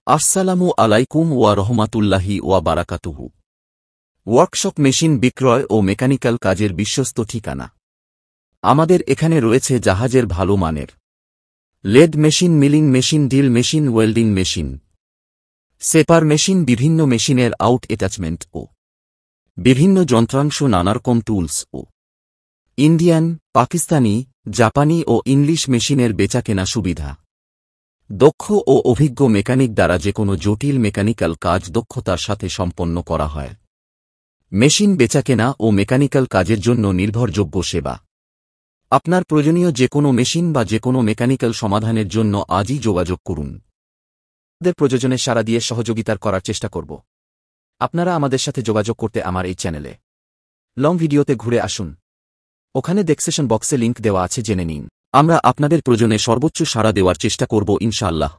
আসসালামু আলাইকুম ওয়া রহমাতুল্লাহি ওয়া বারাকাতুহু। ওয়ার্কশপ মেশিন বিক্রয় ও মেকানিক্যাল কাজের বিশ্বস্ত ঠিকানা। আমাদের এখানে রয়েছে জাহাজের ভালো মানের lathe machine, milling machine, drill machine, welding machine, সেপার মেশিন, বিভিন্ন মেশিনের আউট অ্যাটাচমেন্ট ও বিভিন্ন যন্ত্রাংশ, নানারকম টুলস ও ইন্ডিয়ান, পাকিস্তানি, জাপানি ও ইংলিশ মেশিনের বেচাকেনা সুবিধা। দক্ষ ও অভিজ্ঞ মেকানিক দ্বারা যেকোনো জটিল মেকানিক্যাল কাজ দক্ষতার সাথে সম্পন্ন করা হয়। মেশিন বেচাকেনা ও মেকানিক্যাল কাজের জন্য নির্ভরযোগ্য সেবা। আপনার প্রয়োজনীয় যেকোনো মেশিন বা যেকোনো মেকানিক্যাল সমাধানের জন্য আজই যোগাযোগ করুন। আমাদের প্রয়োজনে সাড়া দিয়ে সহযোগিতার করার চেষ্টা করব। আপনারা আমাদের সাথে যোগাযোগ করতে আমার এই চ্যানেলে লং ভিডিওতে ঘুরে আসুন। ওখানে ডেসক্রিপশন বক্সে লিংক দেওয়া আছে, জেনে নিন। আমরা আপনাদের প্রয়োজনে সর্বোচ্চ সাড়া দেওয়ার চেষ্টা করব ইনশাআল্লাহ।